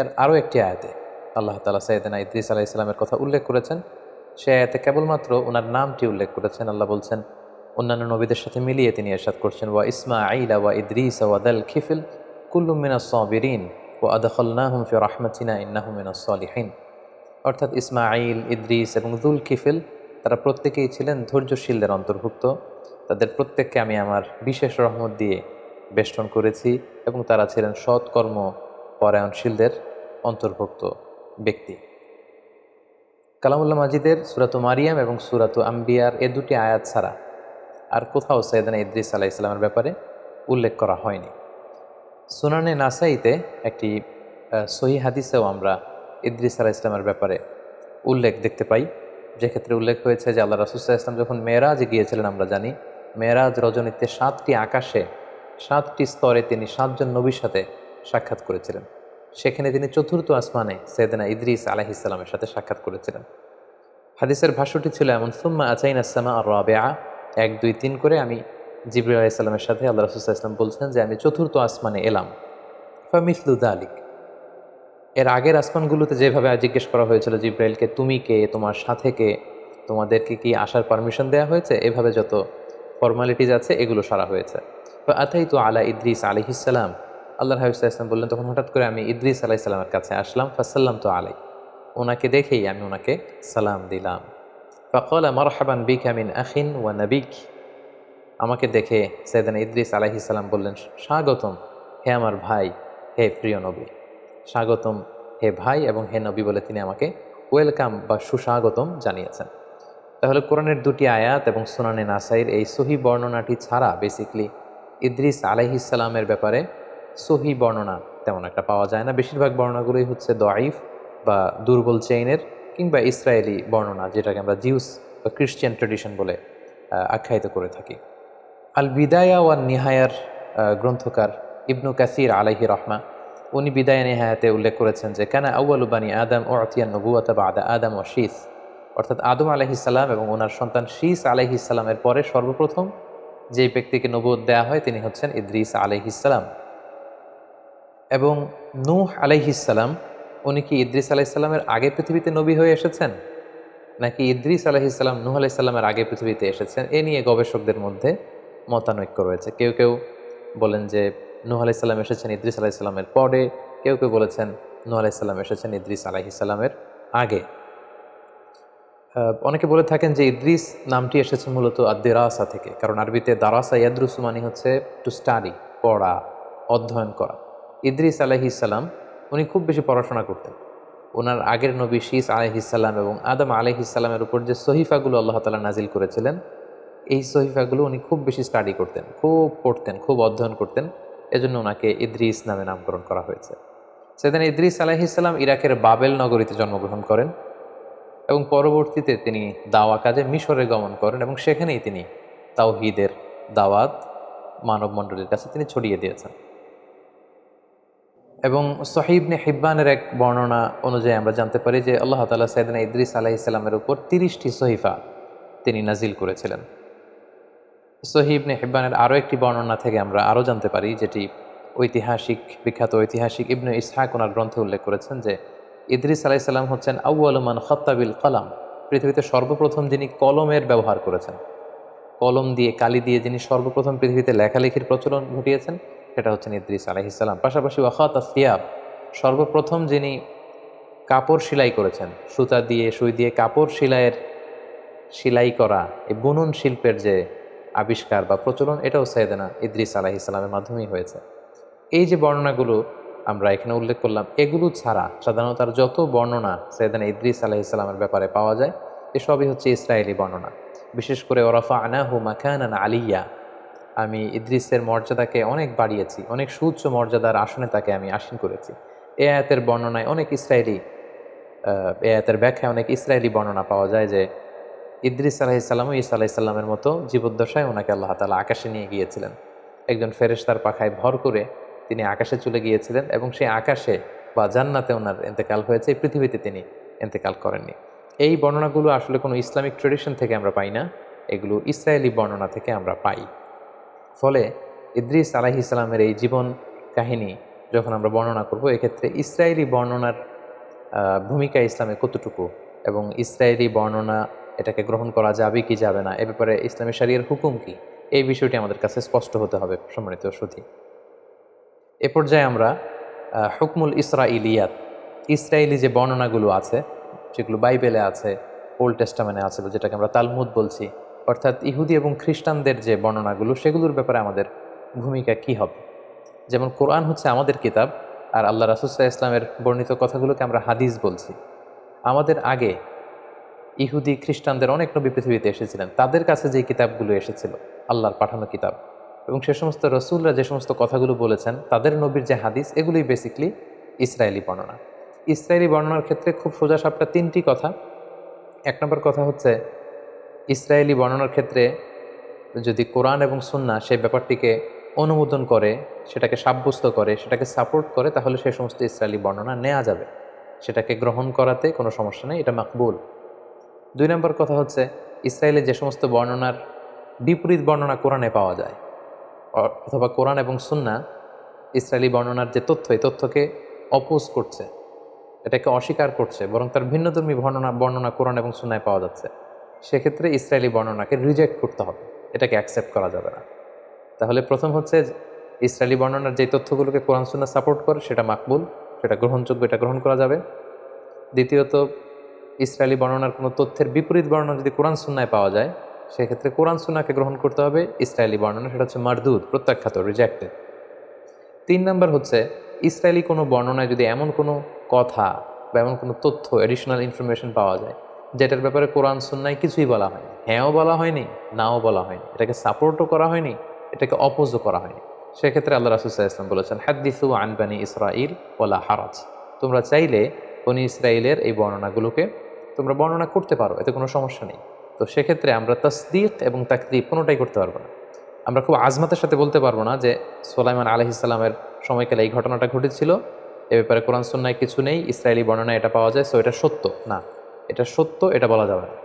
এর আরও একটি আয়াতে আল্লাহ তাআলা সাইয়েদনা ইদ্রিস আলাইহিস সালামের কথা উল্লেখ করেছেন। সে আয়াতে কেবলমাত্র ওনার নামটি উল্লেখ করেছেন। আল্লাহ বলছেন, অন্যান্য নবীদের সাথে মিলিয়ে তিনি ইরশাদ করছেন, ওয়া ইসমাঈলা ওয়া ইদ্রিস ওয়া দাল খিফল কুল্লুম মিনাস সাবিরিন ওয়া আদখালনাহুম ফি রাহমাতিনা ইন্নাহুম মিনাস সালিহিন। অর্থাৎ ইসমাঈল, ইদ্রিস এবং যুল কিফল তারা প্রত্যেকেই ছিলেন ধৈর্যশীলদের অন্তর্ভুক্ত। তাদের প্রত্যেককে আমি আমার বিশেষ রহমত দিয়ে বেষ্টন করেছি এবং তারা ছিলেন সৎকর্ম পরায়ণশীলদের অন্তর্ভুক্ত ব্যক্তি। কালামুল্লাহ মাজিদের সূরাতু মারিয়াম এবং সূরাতু আম্বিয়ার এ দুটি আয়াত ছাড়া আর কোথাও সাইয়েদনা ইদ্রিস আলাইহিস সালামের ব্যাপারে উল্লেখ করা হয়নি। সুনানে নাসাইতে একটি সহিহ হাদিসেও আমরা ইদ্রিস আলাইহিস সালামের ব্যাপারে উল্লেখ দেখতে পাই, যেক্ষেত্রে উল্লেখ হয়েছে যে আল্লাহ রাসূল সাল্লাল্লাহু আলাইহি ওয়াসাল্লাম যখন মেরাজে গিয়েছিলেন, আমরা জানি মেরাজ রজনীতে 7টি আকাশে 7টি স্তরে তিনি 7 জন নবীর সাথে সাক্ষাৎ করেছিলেন। সেখানে তিনি চতুর্থ আসমানে সাইয়েদনা ইদ্রিস আলাইহিস সালামের সাথে সাক্ষাৎ করেছিলেন। হাদিসের ভাষ্যটি ছিল এমন, সুম্মা আতাইনা আস-সামা আর-রাবিআ, 1 2 3 করে আমি জিবরিল আলাইহিস সালামের সাথে আল্লাহ রাসূল সাল্লাল্লাহু আলাইহি ওয়াসাল্লাম বলছেন যে আমি চতুর্থ আসমানে এলাম। ফামিসলু যালিক, এর আগের আসমানগুলোতে যেভাবে জিজ্ঞেস করা হয়েছিল জিব্রাইলকে, তুমি কে, তোমার সাথে কে, তোমাদেরকে কি আসার পারমিশন দেওয়া হয়েছে, এভাবে যত ফর্মালিটিজ আছে এগুলো সারা হয়েছে। তো আতাইতু আলা ইদ্রিস আলাইহিস সালাম, আল্লাহর হাবিব সাল্লাল্লাহু আলাইহি ওয়াসাল্লাম বললেন, তখন হঠাৎ করে আমি ইদ্রিস আলাইহিস সালামের কাছে আসলাম। ফাসাল্লাম তো আলাই, ওনাকে দেখেই আমি ওনাকে সালাম দিলাম। ফাকালা মারহাবান বিকা মিন আখিন ওয়া নাবিক, আমাকে দেখে সাইয়েদনা ইদ্রিস আলাইহিস সালাম বললেন, স্বাগতম হে আমার ভাই, হে প্রিয় নবী। স্বাগতম হে ভাই এবং হে নবী বলে তিনি আমাকে ওয়েলকাম বা সুস্বাগতম জানিয়েছেন। তাহলে কোরআনের দুটি আয়াত এবং সুনানে নাসাইর এই সহি বর্ণনাটি ছাড়া বেসিকলি ইদ্রিস আলাইহিস সালামের ব্যাপারে সহি বর্ণনা তেমন একটা পাওয়া যায় না। বেশিরভাগ বর্ণনাগুলোই হচ্ছে দঈফ বা দুর্বল চেইনের কিংবা ইসরায়েলি বর্ণনা, যেটাকে আমরা জিউস বা খ্রিস্টিয়ান ট্রেডিশন বলে আখ্যায়িত করে থাকি। আল বিদায়া ওয়ান নিহায়ার গ্রন্থকার ইবনু কাসির আলাইহি রহমা, উনি বিদায় নিহায়াতে উল্লেখ করেছেন যে কানা আউয়ালু বানি আদম উতিয়া নবুওয়াতা বাদা আদম ওয়া শীস, অর্থাৎ আদম আলাইহিস সালাম এবং ওনার সন্তান শীস আলাইহিস সালামের পরে সর্বপ্রথম যেই ব্যক্তিকে নবুয়ত দেয়া হয় তিনি হচ্ছেন ইদ্রিস আলাইহিস সালাম। এবং নূহ আলাইহিস সালাম, উনি কি ইদ্রিস আলাইহিস সালামের আগে পৃথিবীতে নবী হয়ে এসেছেন, নাকি ইদ্রিস আলাইহিস সালাম নূহ আলাইহিস সালামের আগে পৃথিবীতে এসেছেন, এ নিয়ে গবেষকদের মধ্যে মতানৈক্য রয়েছে। কেউ কেউ বলেন যে নূহ আলাইহিস সালাম এসেছেন ইদ্রিস আলাইহিস সালামের পরে, কেউ কেউ বলেছেন নূহ আলাইহিস সালাম এসেছেন ইদ্রিস আলাইহিস সালামের আগে। অনেকে বলে থাকেন যে ইদ্রিস নামটি এসেছে মূলত আদ-দিরাসা থেকে, কারণ আরবিতে দারাসা ইয়াদরুসু মানে হচ্ছে টু স্টাডি, পড়া, অধ্যয়ন করা। ইদ্রিস আলাইহিস সালাম উনি খুব বেশি পড়াশোনা করতেন। ওনার আগের নবী শীস আলাইহিস সালাম এবং আদম আলাইহিস সালামের উপর যে সহিফাগুলো আল্লাহ তাআলা নাজিল করেছিলেন, এই সহিফাগুলো উনি খুব বেশি স্টাডি করতেন, খুব পড়তেন, খুব অধ্যয়ন করতেন। এজন্য ওনাকে ইদ্রিস নামে নামকরণ করা হয়েছে। সেদিন ইদ্রিস আলাইহিস সালাম ইরাকের বাবেল নগরীতে জন্মগ্রহণ করেন এবং পরবর্তীতে তিনি দাওয়া কাজে মিশরে গমন করেন এবং সেখানেই তিনি তাওহীদের দাওয়াত মানব মণ্ডলীর কাছে তিনি ছড়িয়ে দিয়েছেন। এবং সহিহ ইবনে হিব্বানের এক বর্ণনা অনুযায়ী আমরা জানতে পারি যে আল্লাহ তাআলা সাইয়েদনা ইদ্রিস আলাইহিস সালামের উপর 30টি সহিফা তিনি নাজিল করেছিলেন। সহিহ ইবনে হিব্বানের আরও একটি বর্ণনা থেকে আমরা আরও জানতে পারি, যেটি বিখ্যাত ঐতিহাসিক ইবনে ইসহাক ওনার গ্রন্থে উল্লেখ করেছেন যে ইদ্রিস আলাইহিস সালাম হচ্ছেন আউয়ালু মান খাত্তা বিল কলাম, পৃথিবীতে সর্বপ্রথম যিনি কলমের ব্যবহার করেছেন, কলম দিয়ে কালি দিয়ে যিনি সর্বপ্রথম পৃথিবীতে লেখালেখির প্রচলন ঘটিয়েছেন সেটা হচ্ছেন ইদ্রিস আলাইহিস সালাম। পাশাপাশি ওয়াখাতা সিয়াব, সর্বপ্রথম যিনি কাপড় সেলাই করেছেন, সুতা দিয়ে সুই দিয়ে কাপড় সেলাই করা, এই বুনন শিল্পের যে আবিষ্কার বা প্রচলন, এটাও সাইয়েদনা ইদ্রিস আলাইহিস সালামের মাধ্যমেই হয়েছে। এই যে বর্ণনাগুলো আমরা এখানে উল্লেখ করলাম, এগুলো ছাড়া সাধারণত আর যত বর্ণনা সাইয়েদনা ইদ্রিস আলাইহিস সালামের ব্যাপারে পাওয়া যায় এসবই হচ্ছে ইসরায়েলি বর্ণনা। বিশেষ করে ওরাফা'নাহু মাকানান আলিয়্যা, আমি ইদ্রিসের মর্যাদাকে অনেক বাড়িয়েছি, অনেক সুউচ্চ মর্যাদার আসনে তাকে আমি আসীন করেছি। এ আয়াতের বর্ণনায় অনেক ইসরায়েলি এ আয়াতের ব্যাখ্যায় অনেক ইসরায়েলি বর্ণনা পাওয়া যায় যে ইদ্রিস আলাইহিস সালামও ঈসা আলাইহিস সালামের মতো জীবদ্দশায় ওনাকে আল্লাহ তাআলা আকাশে নিয়ে গিয়েছিলেন। একজন ফেরেশতার পাখায় ভর করে তিনি আকাশে চলে গিয়েছিলেন এবং সেই আকাশে বা জান্নাতে ওনার ইন্তেকাল হয়েছে, এই পৃথিবীতে তিনি ইন্তেকাল করেননি। এই বর্ণনাগুলো আসলে কোনো ইসলামিক ট্রেডিশন থেকে আমরা পাই না, এগুলো ইসরায়েলি বর্ণনা থেকে আমরা পাই। ফলে ইদ্রিস আলাইহিস সালামের এই জীবন কাহিনী যখন আমরা বর্ণনা করব, এক্ষেত্রে ইসরায়েলি বর্ণনার ভূমিকা ইসলামে কতটুকু, এবং ইসরায়েলি বর্ণনা এটাকে গ্রহণ করা যাবে কি যাবে না, এ ব্যাপারে ইসলামী শরিয়ার হুকুম কি, এই বিষয়টি আমাদের কাছে স্পষ্ট হতে হবে সম্মানিত সুধী। এ পর্যায়ে আমরা হুকমুল ইসরাইলিয়াত, ইসরায়েলি যে বর্ণনাগুলো আছে, যেগুলো বাইবেলে আছে, ওল্ড টেস্টামেন্টে আছে, যেটাকে আমরা তালমুদ বলছি, অর্থাৎ ইহুদি এবং খ্রিস্টানদের যে বর্ণনাগুলো, সেগুলোর ব্যাপারে আমাদের ভূমিকা কি হবে। যেমন কোরআন হচ্ছে আমাদের কিতাব, আর আল্লাহ রাসূল সাল্লাল্লাহু আলাইহি ইসলামের বর্ণিত কথাগুলোকে আমরা হাদিস বলছি। আমাদের আগে ইহুদি খ্রিস্টানদের অনেক নবী পৃথিবীতে এসেছিলেন, তাদের কাছে যে কিতাবগুলো এসেছিল, আল্লাহর পাঠানো কিতাব, এবং সে সমস্ত রসুলরা যে সমস্ত কথাগুলো বলেছেন, তাদের নবীর যে হাদিস, এগুলোই বেসিকলি ইসরায়েলি বর্ণনা। ইসরায়েলি বর্ণনার ক্ষেত্রে খুব সোজাসাপটা তিনটি কথা। এক নম্বর কথা হচ্ছে, ইসরায়েলি বর্ণনার ক্ষেত্রে যদি কোরআন এবং সুন্নাহ সেই ব্যাপারটিকে অনুমোদন করে, সেটাকে সাব্যস্ত করে, সেটাকে সাপোর্ট করে, তাহলে সেই সমস্ত ইসরায়েলি বর্ণনা নেওয়া যাবে, সেটাকে গ্রহণ করাতে কোনো সমস্যা নেই, এটা মাকবুল। দুই নম্বর কথা হচ্ছে, ইসরায়েলের যে সমস্ত বর্ণনার বিপরীত বর্ণনা কোরআনে পাওয়া যায়, অথবা কোরআন এবং সুন্নাহ ইসরায়েলি বর্ণনার যে তথ্য, এই তথ্যকে অপোজ করছে, এটাকে অস্বীকার করছে, বরং তার ভিন্নধর্মী বর্ণনা কোরআন এবং সুন্নায় পাওয়া যাচ্ছে, সেক্ষেত্রে ইসরায়েলি বর্ণনাকে রিজেক্ট করতে হবে, এটাকে অ্যাকসেপ্ট করা যাবে না। তাহলে প্রথম হচ্ছে, ইসরায়েলি বর্ণনার যে তথ্যগুলোকে কোরআন সুন্নাহ সাপোর্ট করে, সেটা মাকবুল, সেটা গ্রহণযোগ্য, এটা গ্রহণ করা যাবে। দ্বিতীয়ত, ইসরায়েলি বর্ণনার কোনো তথ্যের বিপরীত বর্ণনা যদি কোরআন সুন্নায় পাওয়া যায়, সেক্ষেত্রে কোরআন সুন্নাহকে গ্রহণ করতে হবে, ইসরায়েলি বর্ণনা সেটা হচ্ছে মারদুদ, প্রত্যাখ্যাত, রিজেক্টেড। তিন নম্বর হচ্ছে, ইসরায়েলি কোনো বর্ণনায় যদি এমন কোনো কথা বা এমন কোনো তথ্য, এডিশনাল ইনফরমেশন পাওয়া যায়, যেটার ব্যাপারে কোরআন সুন্নায় কিছুই বলা হয়নি, হ্যাঁও বলা হয়নি, নাও বলা হয়নি, এটাকে সাপোর্টও করা হয়নি, এটাকে অপোজও করা হয়নি, সেক্ষেত্রে আল্লাহ রাসূল সাল্লাল্লাহু আলাইহি ওয়াসাল্লাম বলেছেন, হাদ্দিসু আন বানি ইসরাঈল ওয়ালা হারাজ, তোমরা চাইলে বনি ইসরায়েলের এই বর্ণনাগুলোকে তোমরা বর্ণনা করতে পারো, এতে কোনো সমস্যা নেই। তো সেক্ষেত্রে আমরা তাসদীক এবং তাকদীব কোনোটাই করতে পারবো না। আমরা খুব আজমাতের সাথে বলতে পারবো না যে সুলাইমান আলাইহিস সালামের সময়কালে এই ঘটনাটা ঘটেছিল, এ ব্যাপারে কোরআন সুন্নায় কিছু নেই, ইসরায়েলি বর্ণনায় এটা পাওয়া যায়, সো এটা সত্য না, এটা সত্য, এটা বলা যাবে না।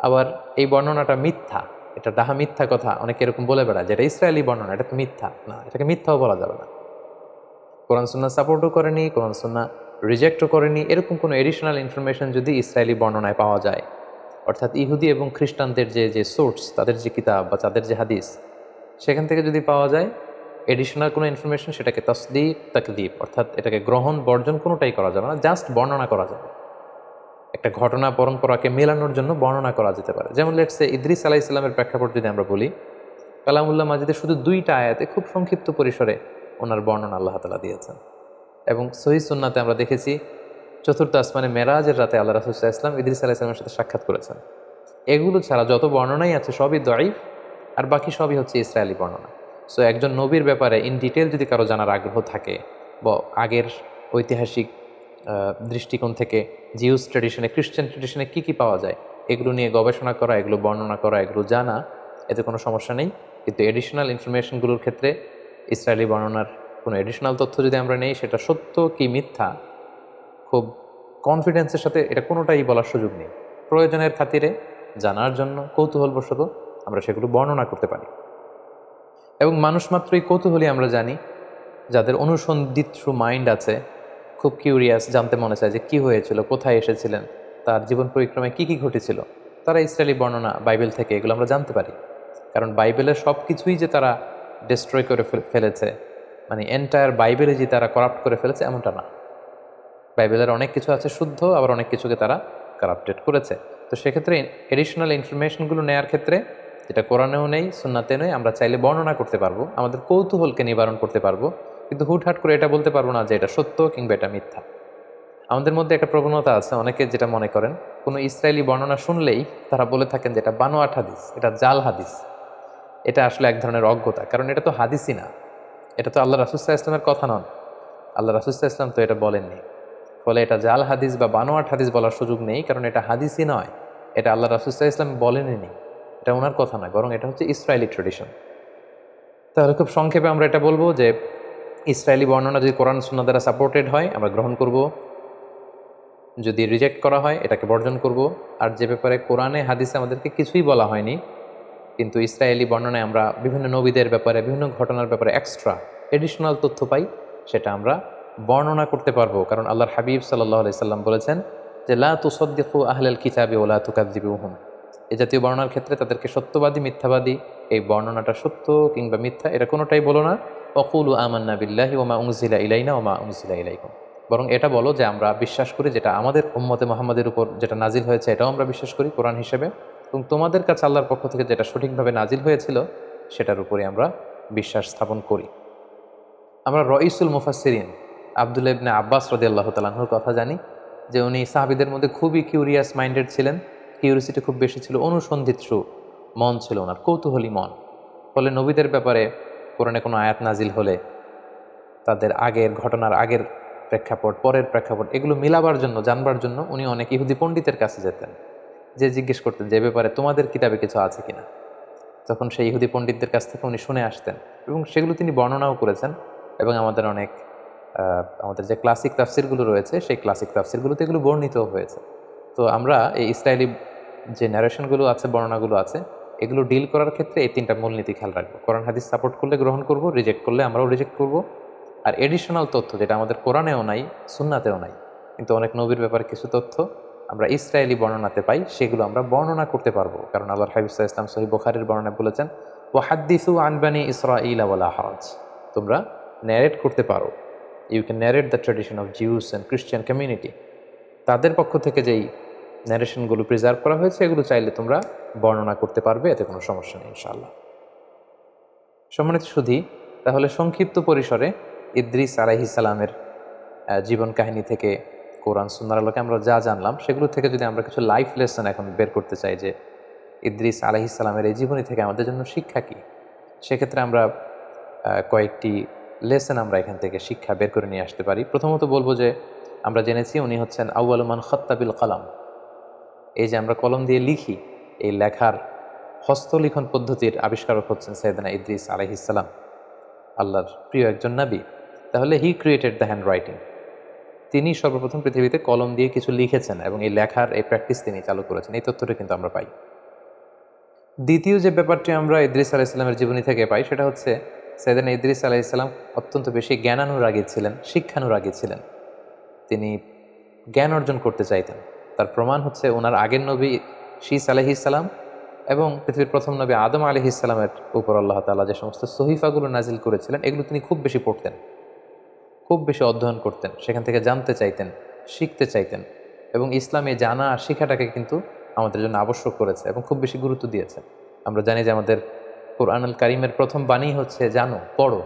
আবার এই বর্ণনাটা মিথ্যা, এটা ডাহা মিথ্যা কথা অনেকে এরকম বলে বেড়ায়, যেটা ইসরায়েলি বর্ণনা, এটা তো মিথ্যা না, এটাকে মিথ্যাও বলা যাবে না। কোরআন সুন্নাহ সাপোর্টও করেনি, কোরআন সুন্নাহ রিজেক্টও করেনি, এরকম কোনো এডিশনাল ইনফরমেশন যদি ইসরায়েলি বর্ণনায় পাওয়া যায়, অর্থাৎ ইহুদি এবং খ্রিস্টানদের যে সোর্স, তাদের যে কিতাব বা তাদের যে হাদিস, সেখান থেকে যদি পাওয়া যায় এডিশনাল কোনো ইনফরমেশন, সেটাকে তাসদীক তাকদীব, অর্থাৎ এটাকে গ্রহণ বর্জন কোনোটাই করা যাবে না, জাস্ট বর্ণনা করা যাবে। একটা ঘটনা পরম্পরাকে মেলানোর জন্য বর্ণনা করা যেতে পারে। যেমন লেটসে ইদ্রিস আলাইহিস সালামের প্রেক্ষাপট যদি আমরা বলি, কালামুল্লাহ মাজিদে শুধু 2টা আয়াতে খুব সংক্ষিপ্ত পরিসরে ওনার বর্ণনা আল্লাহ তাআলা দিয়েছেন, এবং সহিহ সুন্নাতে আমরা দেখেছি চতুর্থ আসমানে মেরাজের রাতে আল্লাহ রাসূল সাল্লাল্লাহু আলাইহি ওয়াসাল্লাম ইদ্রিস আলাইহিস সালামের সাথে সাক্ষাৎ করেছেন। এগুলো ছাড়া যত বর্ণনাই আছে সবই দঈফ, আর বাকি সবই হচ্ছে ইসরায়েলি বর্ণনা। সো একজন নবীর ব্যাপারে ইন ডিটেল যদি কারো জানার আগ্রহ থাকে, বা আগের ঐতিহাসিক দৃষ্টিকোণ থেকে জিউস ট্র্যাডিশনে, খ্রিস্টান ট্র্যাডিশনে কী কী পাওয়া যায়, এগুলো নিয়ে গবেষণা করা, এগুলো বর্ণনা করা, এগুলো জানা, এতে কোনো সমস্যা নেই। কিন্তু এডিশনাল ইনফরমেশনগুলোর ক্ষেত্রে ইসরায়েলি বর্ণনার কোনো এডিশনাল তথ্য যদি আমরা নেই, সেটা সত্য কি মিথ্যা খুব কনফিডেন্সের সাথে এটা কোনোটাই বলার সুযোগ নেই। প্রয়োজনের খাতিরে, জানার জন্য, কৌতূহলবশত আমরা সেগুলো বর্ণনা করতে পারি। এবং মানুষ মাত্রই কৌতূহলী, আমরা জানি, যাদের অনুসন্ধিৎসু মাইন্ড আছে, খুব কিউরিয়াস, জানতে মনে চায় যে কী হয়েছিল, কোথায় এসেছিলেন, তার জীবন পরিক্রমে কী কী ঘটেছিল, তারা ইসরায়েলি বর্ণনা বাইবেল থেকে এগুলো আমরা জানতে পারি। কারণ বাইবেলের সব কিছুই যে তারা ডিস্ট্রয় করে ফেলেছে, মানে এন্টায়ার বাইবেলে যে তারা করাপ্ট করে ফেলেছে, এমনটা না। বাইবেলের অনেক কিছু আছে শুদ্ধ, আবার অনেক কিছুকে তারা কারাপ্টেড করেছে। তো সেক্ষেত্রে এডিশনাল ইনফরমেশনগুলো নেওয়ার ক্ষেত্রে, যেটা কোরআনেও নেই, সুন্নাতে নেই, আমরা চাইলে বর্ণনা করতে পারবো, আমাদের কৌতূহলকে নিবারণ করতে পারবো, কিন্তু হুটহাট করে এটা বলতে পারবো না যে এটা সত্য কিংবা এটা মিথ্যা। আমাদের মধ্যে একটা প্রবণতা আছে, অনেকে যেটা মনে করেন, কোনো ইসরায়েলি বর্ণনা শুনলেই তারা বলে থাকেন যে এটা বানোয়াট হাদিস, এটা জাল হাদিস। এটা আসলে এক ধরনের অজ্ঞতা, কারণ এটা তো হাদিসই না, এটা তো আল্লাহ রাসূল সাল্লাল্লাহু আলাইহি ওয়াসাল্লামের কথা নন, আল্লাহ রাসূল সাল্লাল্লাহু আলাইহি ওয়াসাল্লাম তো এটা বলেননি। ফলে এটা জাল হাদিস বা বানোয়াট হাদিস বলার সুযোগ নেই, কারণ এটা হাদিসই নয়, এটা আল্লাহ রাসূল সাল্লাল্লাহু আলাইহি ওয়াসাল্লাম বলেননি, এটা ওনার কথা নয়, বরং এটা হচ্ছে ইসরায়েলি ট্রেডিশন। তাহলে খুব সংক্ষেপে আমরা এটা বলবো যে ইসরায়েলি বর্ণনা যদি কোরআন সুন্নাহ দ্বারা সাপোর্টেড হয়, আমরা গ্রহণ করব, যদি রিজেক্ট করা হয় এটাকে বর্জন করব। আর যে ব্যাপারে কোরআনে হাদিসে আমাদেরকে কিছুই বলা হয়নি, কিন্তু ইসরায়েলি বর্ণনায় আমরা বিভিন্ন নবীদের ব্যাপারে, বিভিন্ন ঘটনার ব্যাপারে এক্সট্রা এডিশনাল তথ্য পাই, সেটা আমরা বর্ণনা করতে পারবো। কারণ আল্লাহর হাবিব সাল্লাল্লাহু আলাইহি সাল্লাম বলেছেন যে লা তুসাদ্দিকু আহলাল কিতাবি ওয়া লা তুকাযযিবুহুম। এই জাতীয় বর্ণনার ক্ষেত্রে তাদেরকে সত্যবাদী মিথ্যাবাদী, এই বর্ণনাটা সত্য কিংবা মিথ্যা এটা কোনোটাই বলো না। ওয়াকুলু আমান্না বিল্লাহি ওয়া মা উনজিলা ইলাইনা ওয়া মা উনজিলা ইলাইকুম। বরং এটা বলো যে আমরা বিশ্বাস করি যেটা আমাদের উম্মতে মুহাম্মাদের উপর যেটা নাজিল হয়েছে এটাও আমরা বিশ্বাস করি কোরআন হিসেবে, এবং তোমাদের কাছে আল্লাহর পক্ষ থেকে যেটা সঠিকভাবে নাজিল হয়েছিল সেটার উপরে আমরা বিশ্বাস স্থাপন করি। আমরা রঈসুল মুফাসসিরিন আব্দুল্লাহ ইবনে আব্বাস রাদিয়াল্লাহু তাআলা আনহুর কথা জানি যে উনি সাহাবীদের মধ্যে খুবই কিউরিয়াস মাইন্ডেড ছিলেন, কিউরিয়াসিটি খুব বেশি ছিল, অনুসন্ধিৎসু মন ছিল ওনার, কৌতূহলী মন। ফলে নবীদের ব্যাপারে কোরআনে কোনো আয়াত নাজিল হলে তাদের আগের ঘটনার আগের প্রেক্ষাপট পরের প্রেক্ষাপট এগুলো মিলাবার জন্য জানবার জন্য উনি অনেক ইহুদি পণ্ডিতের কাছে যেতেন, যে জিজ্ঞেস করতেন যে ব্যাপারে তোমাদের কিতাবে কিছু আছে কিনা। তখন সেই ইহুদি পণ্ডিতদের কাছ থেকে উনি শুনে আসতেন এবং সেগুলো তিনি বর্ণনাও করেছেন। এবং আমাদের অনেক আমাদের যে ক্লাসিক তাফসিরগুলো রয়েছে সেই ক্লাসিক তাফসিরগুলোতে এগুলো বর্ণিতও হয়েছে। তো আমরা এই ইসরায়েলি যে ন্যারেশনগুলো আছে, বর্ণনাগুলো আছে, এগুলো ডিল করার ক্ষেত্রে এই তিনটা মূলনীতি খেয়াল রাখবো। কোরআন হাদিস সাপোর্ট করলে গ্রহণ করব, রিজেক্ট করলে আমরাও রিজেক্ট করব। আর এডিশনাল তথ্য যেটা আমাদের কোরআনেও নাই, সুন্নাতেও নাই, কিন্তু অনেক নবীর ব্যাপারে কিছু তথ্য আমরা ইসরায়েলি বর্ণনাতে পাই, সেগুলো আমরা বর্ণনা করতে পারবো। কারণ আল্লাহর হাবিব সাল্লাল্লাহু আলাইহি ওয়াসাল্লাম সহিহ বুখারীর বর্ণনায় বলেছেন ওয়াহাদ্দিসু আন বানি ইসরাঈলা ওয়ালা হারাজ। তোমরা ন্যারেট করতে পারো, you can narrate the tradition of Jews and Christian community. তাদের পক্ষ থেকে যেই ন্যারেশনগুলো প্রিজার্ভ করা হয়েছে এগুলো চাইলে তোমরা বর্ণনা করতে পারবে, এতে কোনো সমস্যা নেই ইনশাআল্লাহ। সম্মানিত সুধী, তাহলে সংক্ষিপ্ত পরিসরে ইদ্রিস আলাইহিস সালামের জীবন কাহিনী থেকে কোরআন সুন্নাহর আলোকে আমরা যা জানলাম সেগুলো থেকে যদি আমরা কিছু লাইফ লেসন এখন বের করতে চাই যে ইদ্রিস আলাইহিস সালামের এই জীবনী থেকে আমাদের জন্য শিক্ষা কী, সেক্ষেত্রে আমরা কয়েকটি লেসন আমরা এখান থেকে শিক্ষা বের করে নিয়ে আসতে পারি। প্রথমত বলবো যে আমরা জেনেছি উনি হচ্ছেন আউয়ালু মান খাত্তা বিল কলম। এই যে আমরা কলম দিয়ে লিখি, এই লেখার হস্তলিখন পদ্ধতির আবিষ্কারক হচ্ছেন সাইয়েদনা ইদ্রিস আলাইহিস সালাম, আল্লাহর প্রিয় একজন নবী। তাহলে হি ক্রিয়েটেড দ্য হ্যান্ড রাইটিং। তিনি সর্বপ্রথম পৃথিবীতে কলম দিয়ে কিছু লিখেছেন এবং এই লেখার এই প্র্যাকটিস তিনি চালু করেছেন, এই তথ্যটা কিন্তু আমরা পাই। দ্বিতীয় যে ব্যাপারটি আমরা ইদ্রিস আলাইহিস সালামের জীবনী থেকে পাই সেটা হচ্ছে সাইয়েদনা ইদ্রিস আলাইহিস সালাম অত্যন্ত বেশি জ্ঞানানুরাগী ছিলেন, শিক্ষানুরাগী ছিলেন। তিনি জ্ঞান অর্জন করতে চাইতেন। তার প্রমাণ হচ্ছে ওনার আগের নবী শীস আলাইহিস সালাম এবং পৃথিবীর প্রথম নবী আদম আলাইহিস সালামের উপর আল্লাহ তাআলা যে সমস্ত সহিফাগুলো নাজিল করেছিলেন এগুলো তিনি খুব বেশি পড়তেন, খুব বেশি অধ্যয়ন করতেন, সেখান থেকে জানতে চাইতেন, শিখতে চাইতেন। এবং ইসলামে জানা আর শিখাটাকে কিন্তু আমাদের জন্য আবশ্যক করেছে এবং খুব বেশি গুরুত্ব দিয়েছে। আমরা জানি যে আমাদের কুরআনুল কারীমের প্রথম বাণী হচ্ছে জানো, পড়ো,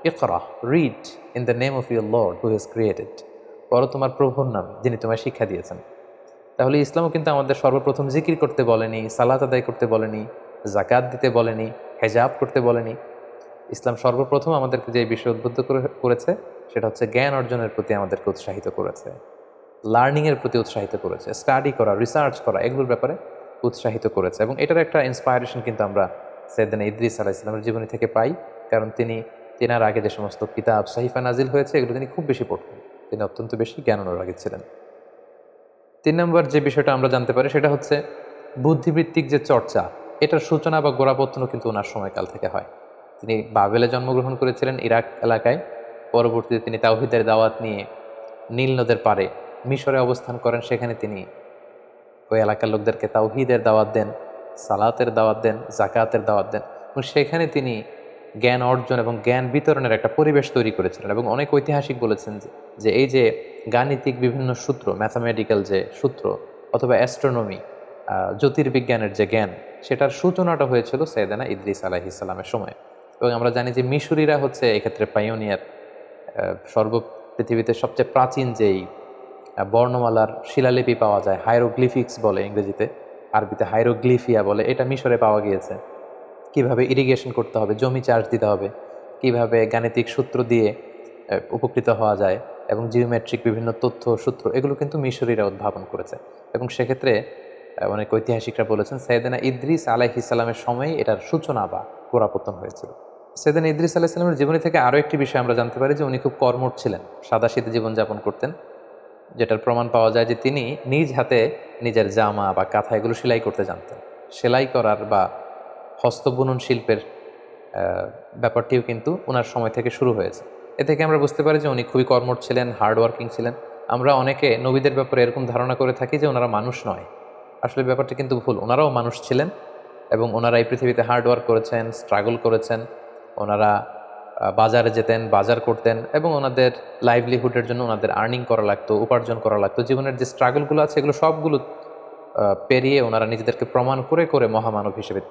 ইকরা, read in the name of your lord who has created. পড়ো তোমার প্রভুর নাম যিনি তোমায় শিক্ষা দিয়েছেন। তাহলে ইসলামও কিন্তু আমাদের সর্বপ্রথম জিকির করতে বলেনি, সালাত আদায় করতে বলেনি, জাকাত দিতে বলেনি, হেজাব করতে বলেনি। ইসলাম সর্বপ্রথম আমাদেরকে যে বিষয় উদ্বুদ্ধ করেছে সেটা হচ্ছে জ্ঞান অর্জনের প্রতি আমাদেরকে উৎসাহিত করেছে, লার্নিংয়ের প্রতি উৎসাহিত করেছে, স্টাডি করা, রিসার্চ করা, এগুলোর ব্যাপারে উৎসাহিত করেছে। এবং এটার একটা ইন্সপায়ারেশন কিন্তু আমরা সাইয়েদনা ইদ্রিস আলাইহিস সালামের জীবনী থেকে পাই। কারণ তিনি তেনার আগে যে সমস্ত কিতাব সাহিফা নাজিল হয়েছে এগুলো তিনি খুব বেশি পড়তেন, তিনি অত্যন্ত বেশি জ্ঞান অনুরাগী ছিলেন। 3 নম্বর যে বিষয়টা আমরা জানতে পারি সেটা হচ্ছে বুদ্ধিবৃত্তিক যে চর্চা, এটার সূচনা বা গোড়াপত্তনও কিন্তু ওনার সময়কাল থেকে হয়। তিনি বাবেলে জন্মগ্রহণ করেছিলেন, ইরাক এলাকায়। পরবর্তীতে তিনি তাওহীদের দাওয়াত নিয়ে নীল নদের পাড়ে মিশরে অবস্থান করেন। সেখানে তিনি ওই এলাকার লোকদেরকে তাওহীদের দাওয়াত দেন, সালাতের দাওয়াত দেন, জাকাতের দাওয়াত দেন এবং সেখানে তিনি জ্ঞান অর্জন এবং জ্ঞান বিতরণের একটা পরিবেশ তৈরি করেছিলেন। এবং অনেক ঐতিহাসিক বলেছেন যে এই যে গাণিতিক বিভিন্ন সূত্র, ম্যাথামেটিক্যাল যে সূত্র অথবা অ্যাস্ট্রোনমি, জ্যোতির্বিজ্ঞানের যে জ্ঞান, সেটার সূচনাটা হয়েছিল সাইয়েদনা ইদ্রিস আলাইহিস সালামের সময়। এবং আমরা জানি যে মিশরীরা হচ্ছে এক্ষেত্রে পাইওনিয়ার। পৃথিবীতে সবচেয়ে প্রাচীন যেই বর্ণমালার শিলালিপি পাওয়া যায়, হাইরোগ্লিফিক্স বলে ইংরেজিতে, আরবিতে হাইরোগ্লিফিয়া বলে, এটা মিশরে পাওয়া গিয়েছে। কিভাবে ইরিগেশন করতে হবে, জমি চাষ দিতে হবে, কিভাবে গাণিতিক সূত্র দিয়ে উপকৃত হওয়া যায় এবং জিওমেট্রিক বিভিন্ন তথ্য সূত্র, এগুলো কিন্তু মিশরীরা উদ্ভাবন করেছে। এবং সেক্ষেত্রে অনেক ঐতিহাসিকরা বলেছেন সাইয়েদনা ইদ্রিস আলাইহিস সালামের সময় এটার সূচনা বা গোড়াপত্তন হয়েছিল। সাইয়েদনা ইদ্রিস আলাইহিস সালামের জীবনী থেকে আরও একটি বিষয় আমরা জানতে পারি যে উনি খুব কর্মঠ ছিলেন, সাদাসিধে জীবনযাপন করতেন, যেটার প্রমাণ পাওয়া যায় যে তিনি নিজ হাতে নিজের জামা বা কাঁথা এগুলো সেলাই করতে জানতেন। সেলাই করার বা হস্তবুনন শিল্পের ব্যাপারটিও কিন্তু ওনার সময় থেকে শুরু হয়েছে। এ থেকে আমরা বুঝতে পারি যে উনি খুবই কর্মঠ ছিলেন, হার্ড ওয়ার্কিং ছিলেন। আমরা অনেকে নবীদের ব্যাপারে এরকম ধারণা করে থাকি যে ওনারা মানুষ নয়। আসলে ব্যাপারটা কিন্তু ভুল। ওনারাও মানুষ ছিলেন এবং ওনারা এই পৃথিবীতে হার্ড ওয়ার্ক করেছেন, স্ট্রাগল করেছেন। ওনারা বাজারে যেতেন, বাজার করতেন এবং ওনাদের লাইভলিহুডের জন্য ওনাদের আর্নিং করা লাগতো, উপার্জন করা লাগতো। জীবনের যে স্ট্রাগলগুলো আছে এগুলো সবগুলো পেরিয়ে ওনারা নিজেদেরকে প্রমাণ করে করে মহামানব হিসেবে